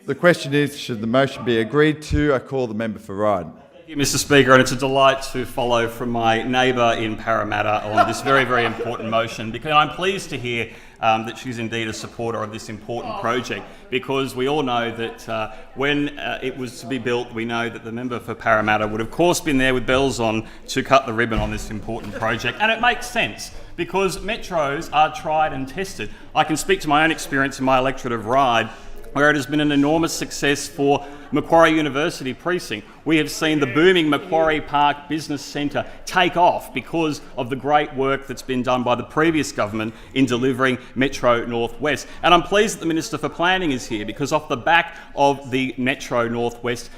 The question is, should the motion be agreed to? I call the member for Ryde. Thank you, Mr Speaker, and it's a delight to follow from my neighbour in Parramatta on this very, very important motion, because I'm pleased to hear that she's indeed a supporter of this important project, because we all know that when it was to be built, we know that the member for Parramatta would of course been there with bells on to cut the ribbon on this important project, and it makes sense because metros are tried and tested. I can speak to my own experience in my electorate of Ryde, where it has been an enormous success for Macquarie University precinct. We have seen the booming Macquarie Park Business Centre take off because of the great work that's been done by the previous government in delivering Metro North West. And I'm pleased that the Minister for Planning is here, because off the back of the Metro North West,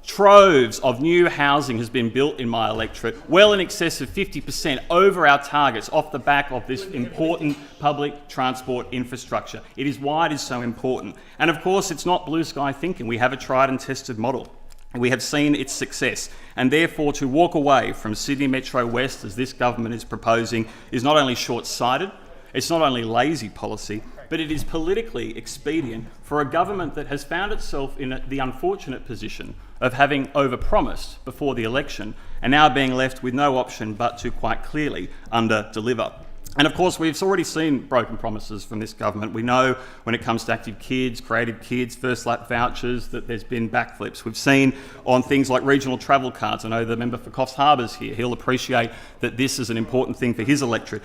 troves of new housing has been built in my electorate, well in excess of 50% over our targets off the back of this important public transport infrastructure. It is why it is so important. And of course, it's not blue sky thinking. We have a tried and tested model. We have seen its success, and therefore to walk away from Sydney Metro West, as this government is proposing, is not only short-sighted, it's not only lazy policy, but it is politically expedient for a government that has found itself in the unfortunate position of having overpromised before the election and now being left with no option but to quite clearly under-deliver. And of course, we've already seen broken promises from this government. We know when it comes to Active Kids, Creative Kids, First Lap vouchers, that there's been backflips. We've seen on things like regional travel cards. I know the member for Coffs Harbour's here. He'll appreciate that this is an important thing for his electorate.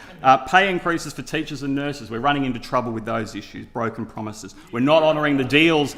Pay increases for teachers and nurses. We're running into trouble with those issues, broken promises. We're not honouring the deals,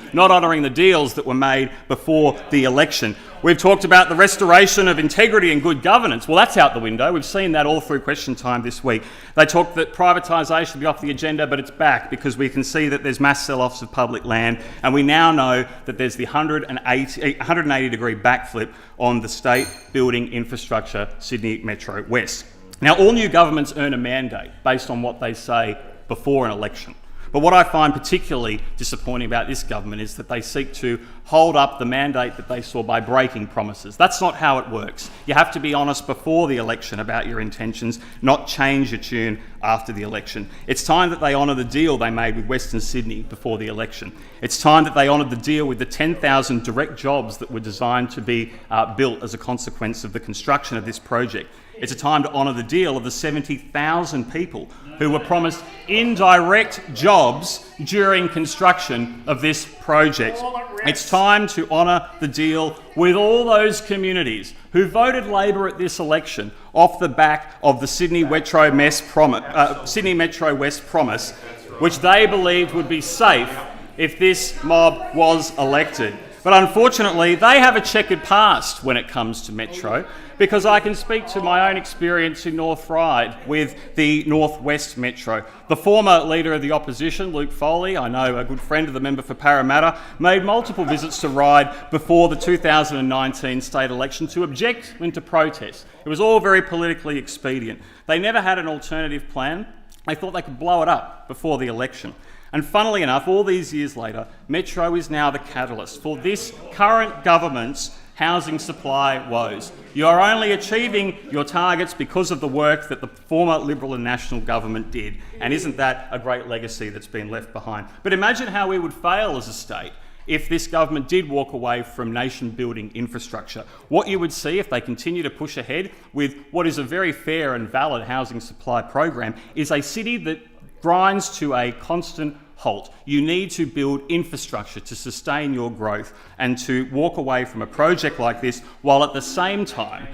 that were made before the election. We've talked about the restoration of integrity and good governance. Well, that's out the window. We've seen that all through question time this week. They talk that privatisation will be off the agenda, but it's back because we can see that there's mass sell-offs of public land, and we now know that there's the 180-degree backflip on the state building infrastructure, Sydney Metro West. Now, all new governments earn a mandate based on what they say before an election. But what I find particularly disappointing about this government is that they seek to hold up the mandate that they saw by breaking promises. That's not how it works. You have to be honest before the election about your intentions, not change your tune after the election. It's time that they honour the deal they made with Western Sydney before the election. It's time that they honoured the deal with the 10,000 direct jobs that were designed to be built as a consequence of the construction of this project. It's a time to honour the deal of the 70,000 people who were promised indirect jobs during construction of this project. It's time to honour the deal with all those communities who voted Labor at this election off the back of the Sydney Metro West promise, which they believed would be safe if this mob was elected. But unfortunately, they have a checkered past when it comes to Metro, because I can speak to my own experience in North Ryde with the North West Metro. The former Leader of the Opposition, Luke Foley, I know a good friend of the member for Parramatta, made multiple visits to Ryde before the 2019 state election to object and to protest. It was all very politically expedient. They never had an alternative plan. They thought they could blow it up before the election. And funnily enough, all these years later, Metro is now the catalyst for this current government's housing supply woes. You are only achieving your targets because of the work that the former Liberal and National government did. And isn't that a great legacy that's been left behind? But imagine how we would fail as a state if this government did walk away from nation-building infrastructure. What you would see if they continue to push ahead with what is a very fair and valid housing supply program is a city that grinds to a constant halt. You need to build infrastructure to sustain your growth and to walk away from a project like this while at the same time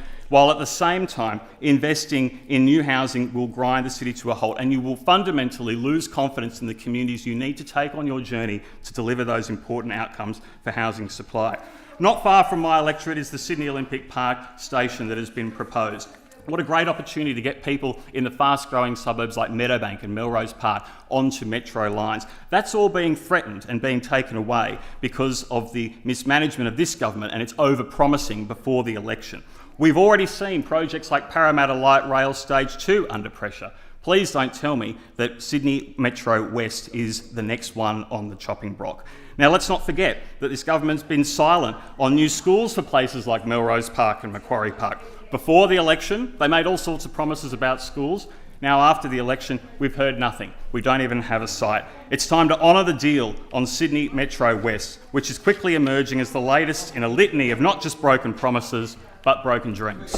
investing in new housing will grind the city to a halt, and you will fundamentally lose confidence in the communities you need to take on your journey to deliver those important outcomes for housing supply. Not far from my electorate is the Sydney Olympic Park station that has been proposed. What a great opportunity to get people in the fast-growing suburbs like Meadowbank and Melrose Park onto metro lines. That's all being threatened and being taken away because of the mismanagement of this government and its over-promising before the election. We've already seen projects like Parramatta Light Rail Stage 2 under pressure. Please don't tell me that Sydney Metro West is the next one on the chopping block. Now, let's not forget that this government's been silent on new schools for places like Melrose Park and Macquarie Park. Before the election, they made all sorts of promises about schools. Now, after the election, we've heard nothing. we don't even have a site. It's time to honour the deal on Sydney Metro West, which is quickly emerging as the latest in a litany of not just broken promises, but broken dreams.